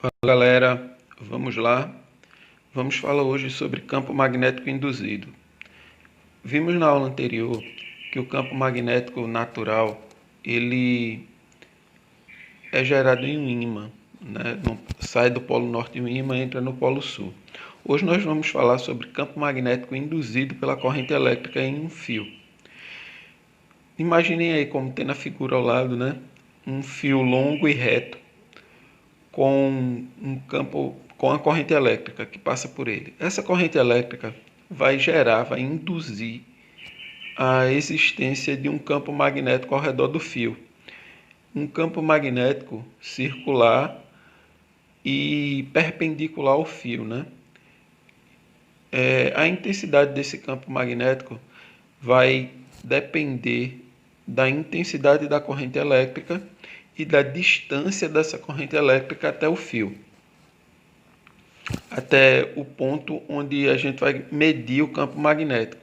Fala galera, vamos lá. Vamos falar hoje sobre campo magnético induzido. Vimos na aula anterior que o campo magnético natural ele é gerado em um ímã, né? Sai do polo norte em um ímã e entra no polo sul. Hoje nós vamos falar sobre campo magnético induzido pela corrente elétrica em um fio. Imaginem aí como tem na figura ao lado, né? Um fio longo e reto com um campo, com a corrente elétrica que passa por ele. Essa corrente elétrica vai induzir a existência de um campo magnético ao redor do fio. Um campo magnético circular e perpendicular ao fio, né? A intensidade desse campo magnético vai depender da intensidade da corrente elétrica e da distância dessa corrente elétrica até o fio, até o ponto onde a gente vai medir o campo magnético.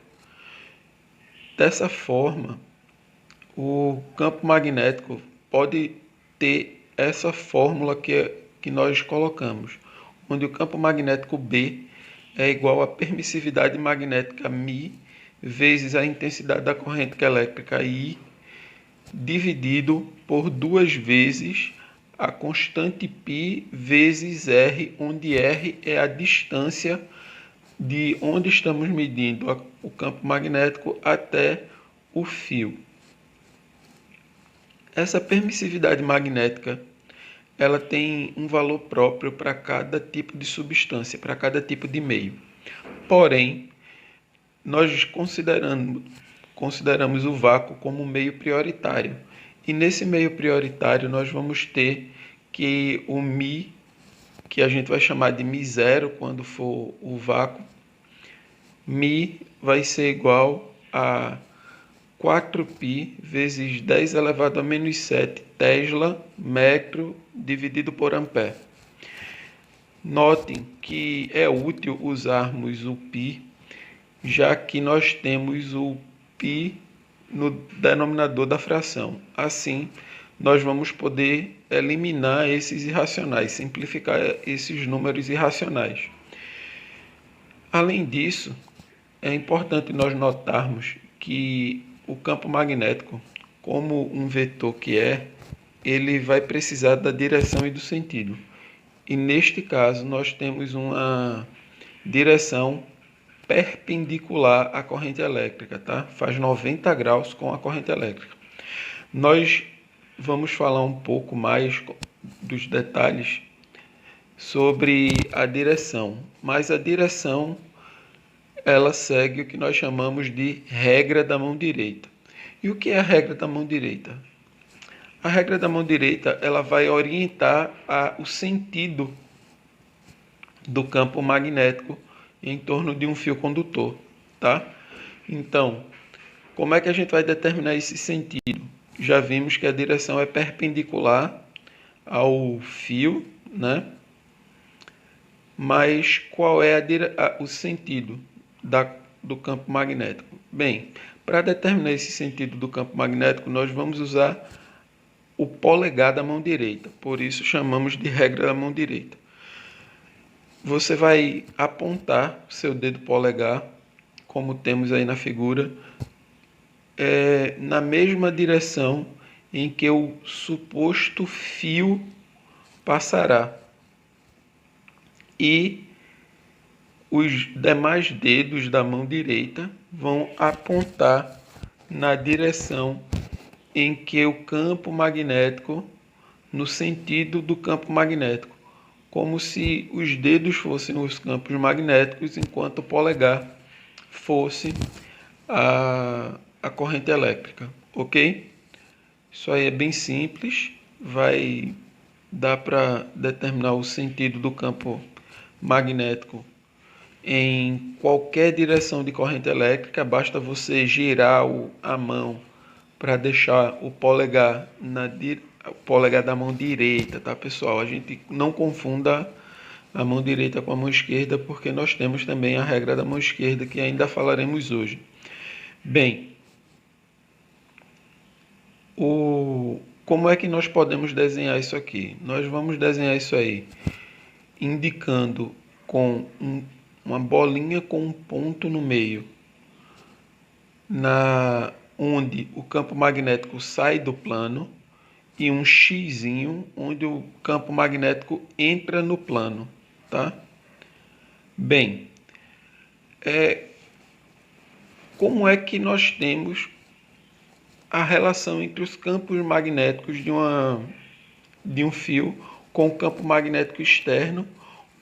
Dessa forma, o campo magnético pode ter essa fórmula que nós colocamos, onde o campo magnético B é igual à permissividade magnética μ vezes a intensidade da corrente elétrica I, dividido por 2 vezes a constante π vezes R, onde R é a distância de onde estamos medindo o campo magnético até o fio. Essa permissividade magnética ela tem um valor próprio para cada tipo de substância, para cada tipo de meio. Porém, nós consideramos o vácuo como um meio prioritário. E nesse meio prioritário nós vamos ter que o μ, que a gente vai chamar de μ0 quando for o vácuo, μ vai ser igual a 4π vezes 10 elevado a menos 7 Tesla metro dividido por ampere. Notem que é útil usarmos o π, já que nós temos o π no denominador da fração. Assim, nós vamos poder eliminar esses irracionais, simplificar esses números irracionais. Além disso, é importante nós notarmos que o campo magnético, como um vetor que é, ele vai precisar da direção e do sentido. E neste caso, nós temos uma direção perpendicular à corrente elétrica, tá? Faz 90 graus com a corrente elétrica. Nós vamos falar um pouco mais dos detalhes sobre a direção, mas a direção ela segue o que nós chamamos de regra da mão direita. E o que é a regra da mão direita? A regra da mão direita ela vai orientar o sentido do campo magnético em torno de um fio condutor, tá? Então, como é que a gente vai determinar esse sentido? Já vimos que a direção é perpendicular ao fio, né? Mas qual é o sentido do campo magnético? Bem, para determinar esse sentido do campo magnético, nós vamos usar o polegar da mão direita, por isso chamamos de regra da mão direita. Você vai apontar seu dedo polegar, como temos aí na figura, na mesma direção em que o suposto fio passará. E os demais dedos da mão direita vão apontar na direção em que o campo magnético, no sentido do campo magnético, como se os dedos fossem os campos magnéticos, enquanto o polegar fosse a corrente elétrica, ok? Isso aí é bem simples, vai dar para determinar o sentido do campo magnético em qualquer direção de corrente elétrica, basta você girar a mão para deixar o polegar da mão direita, tá, pessoal? A gente não confunda a mão direita com a mão esquerda, porque nós temos também a regra da mão esquerda, que ainda falaremos hoje. Bem, como é que nós podemos desenhar isso aqui? Nós vamos desenhar isso aí indicando com uma bolinha com um ponto no meio, onde o campo magnético sai do plano, e um xizinho onde o campo magnético entra no plano, tá? Bem, como é que nós temos a relação entre os campos magnéticos de um fio com o campo magnético externo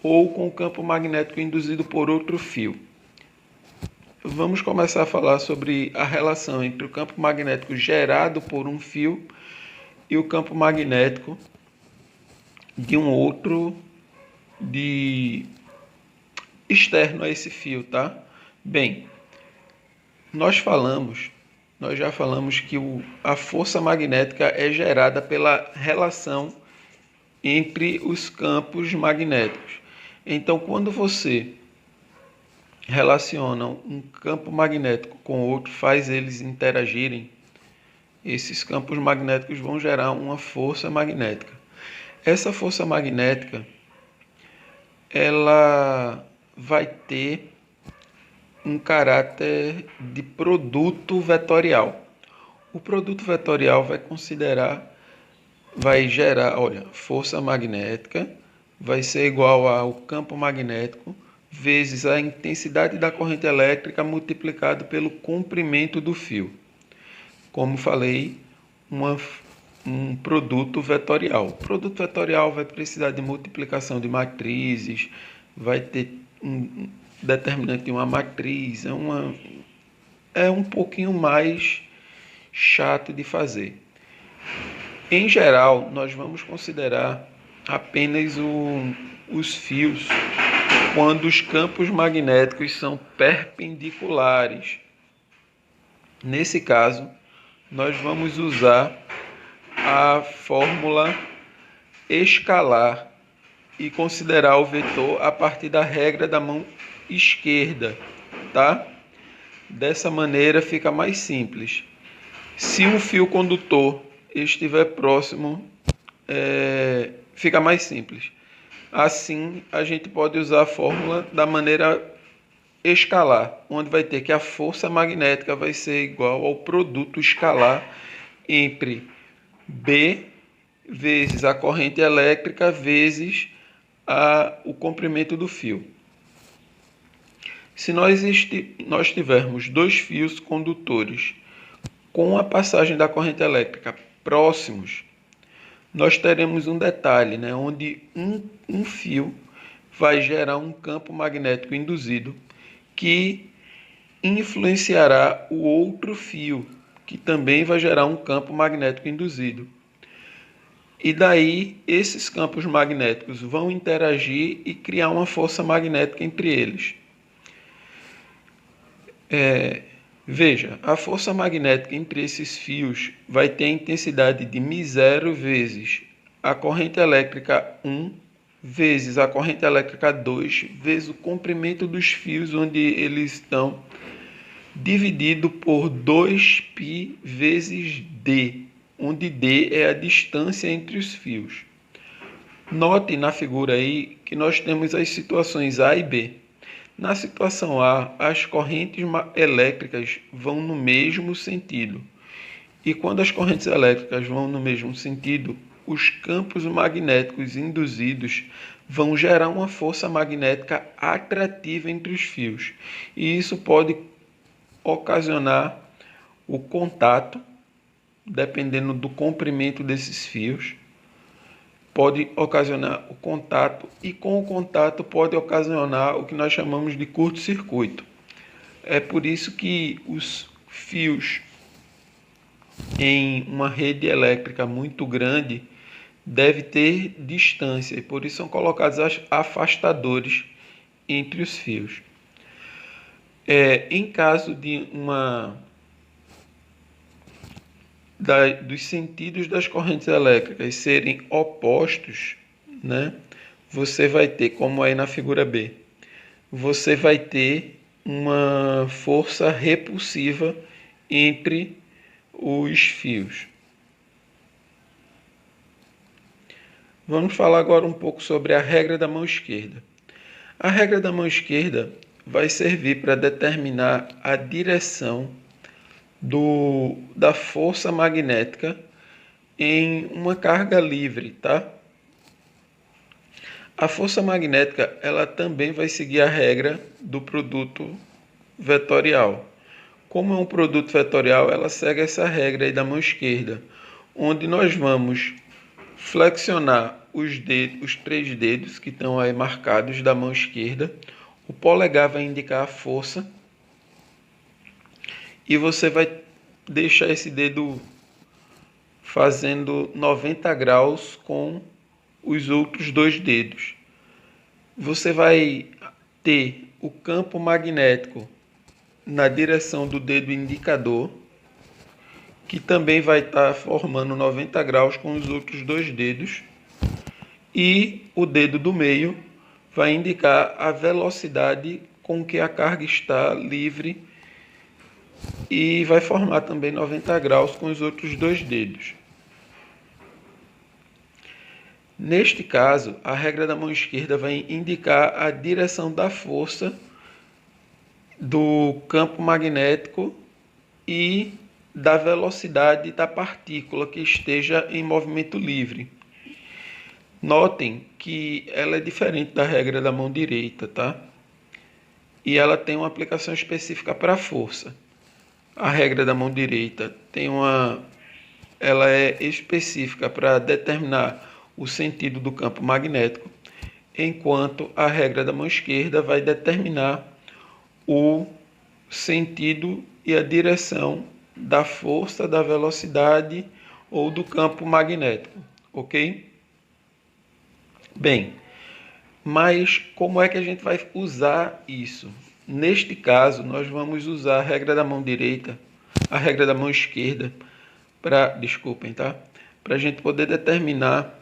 ou com o campo magnético induzido por outro fio? Vamos começar a falar sobre a relação entre o campo magnético gerado por um fio e o campo magnético de um outro externo a esse fio, tá? Bem, nós já falamos que a força magnética é gerada pela relação entre os campos magnéticos. Então, quando você relaciona um campo magnético com outro, faz eles interagirem, esses campos magnéticos vão gerar uma força magnética. Essa força magnética, ela vai ter um caráter de produto vetorial. O produto vetorial vai gerar, olha, força magnética vai ser igual ao campo magnético vezes a intensidade da corrente elétrica multiplicado pelo comprimento do fio. Como falei, um produto vetorial. O produto vetorial vai precisar de multiplicação de matrizes, vai ter um determinante de uma matriz, é um pouquinho mais chato de fazer. Em geral, nós vamos considerar apenas os fios quando os campos magnéticos são perpendiculares. Nesse caso, nós vamos usar a fórmula escalar e considerar o vetor a partir da regra da mão esquerda, tá? Dessa maneira fica mais simples. Se um fio condutor estiver próximo, fica mais simples. Assim, a gente pode usar a fórmula da maneira escalar, onde vai ter que a força magnética vai ser igual ao produto escalar entre B vezes a corrente elétrica vezes o comprimento do fio. Se nós tivermos dois fios condutores com a passagem da corrente elétrica próximos, nós teremos um detalhe, né, onde um fio vai gerar um campo magnético induzido que influenciará o outro fio, que também vai gerar um campo magnético induzido. E daí esses campos magnéticos vão interagir e criar uma força magnética entre eles. Veja, a força magnética entre esses fios vai ter a intensidade de μ0 vezes a corrente elétrica 1 vezes a corrente elétrica 2 vezes o comprimento dos fios onde eles estão, dividido por 2π vezes d, onde d é a distância entre os fios. Note na figura aí que nós temos as situações A e B. Na situação A, as correntes elétricas vão no mesmo sentido. E quando as correntes elétricas vão no mesmo sentido, os campos magnéticos induzidos vão gerar uma força magnética atrativa entre os fios. E isso pode ocasionar o contato, dependendo do comprimento desses fios, pode ocasionar o contato, e com o contato pode ocasionar o que nós chamamos de curto-circuito. É por isso que os fios em uma rede elétrica muito grande devem ter distância, e por isso são colocados afastadores entre os fios. Em caso de dos sentidos das correntes elétricas serem opostos, né? Você vai ter, como aí na figura B, você vai ter uma força repulsiva entre os fios. Vamos falar agora um pouco sobre a regra da mão esquerda. A regra da mão esquerda vai servir para determinar a direção da força magnética em uma carga livre, tá? A força magnética, ela também vai seguir a regra do produto vetorial. Como é um produto vetorial, ela segue essa regra aí da mão esquerda, onde nós vamos flexionar os três dedos que estão aí marcados da mão esquerda. O polegar vai indicar a força e você vai deixar esse dedo fazendo 90 graus com os outros dois dedos. Você vai ter o campo magnético na direção do dedo indicador, que também vai estar formando 90 graus com os outros dois dedos, e o dedo do meio vai indicar a velocidade com que a carga está livre e vai formar também 90 graus com os outros dois dedos. Neste caso, a regra da mão esquerda vai indicar a direção da força do campo magnético e da velocidade da partícula que esteja em movimento livre. Notem que ela é diferente da regra da mão direita, tá? E ela tem uma aplicação específica para a força. A regra da mão direita ela é específica para determinar o sentido do campo magnético, enquanto a regra da mão esquerda vai determinar o sentido e a direção da força, da velocidade ou do campo magnético, ok? Bem, mas como é que a gente vai usar isso? Neste caso, nós vamos usar a regra da mão direita, a regra da mão esquerda, para a gente poder determinar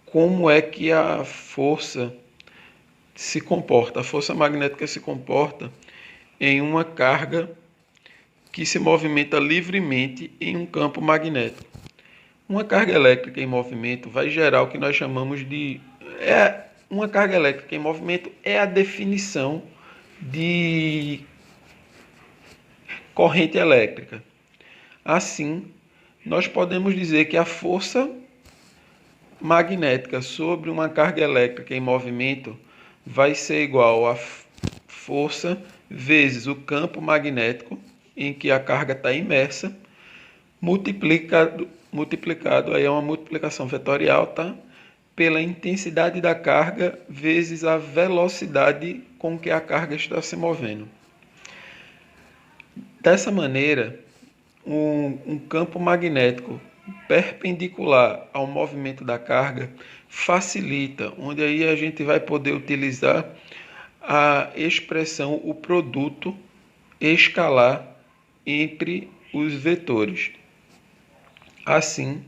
como é que a força se comporta, a força magnética se comporta em uma carga que se movimenta livremente em um campo magnético. Uma carga elétrica em movimento vai gerar o que nós chamamos de... uma carga elétrica em movimento é a definição de corrente elétrica. Assim, nós podemos dizer que a força magnética sobre uma carga elétrica em movimento vai ser igual a força vezes o campo magnético em que a carga está imersa, multiplicado, aí é uma multiplicação vetorial, tá? Pela intensidade da carga vezes a velocidade com que a carga está se movendo. Dessa maneira, um campo magnético perpendicular ao movimento da carga facilita, onde aí a gente vai poder utilizar a expressão, o produto escalar entre os vetores. Assim,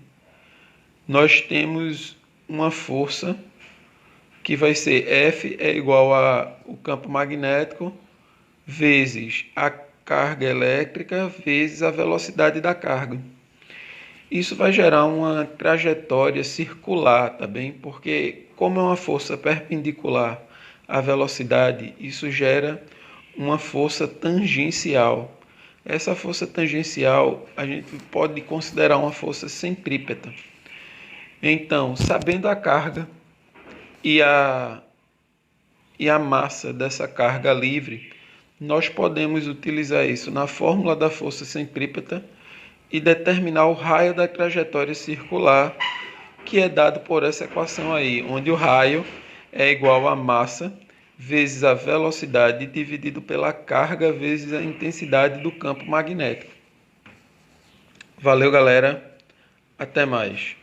nós temos uma força que vai ser F é igual ao campo magnético vezes a carga elétrica vezes a velocidade da carga. Isso vai gerar uma trajetória circular, tá bem? Porque como é uma força perpendicular à velocidade, isso gera uma força tangencial. Essa força tangencial a gente pode considerar uma força centrípeta. Então, sabendo a carga e a massa dessa carga livre, nós podemos utilizar isso na fórmula da força centrípeta e determinar o raio da trajetória circular, que é dado por essa equação aí, onde o raio é igual a massa vezes a velocidade dividido pela carga vezes a intensidade do campo magnético. Valeu, galera. Até mais.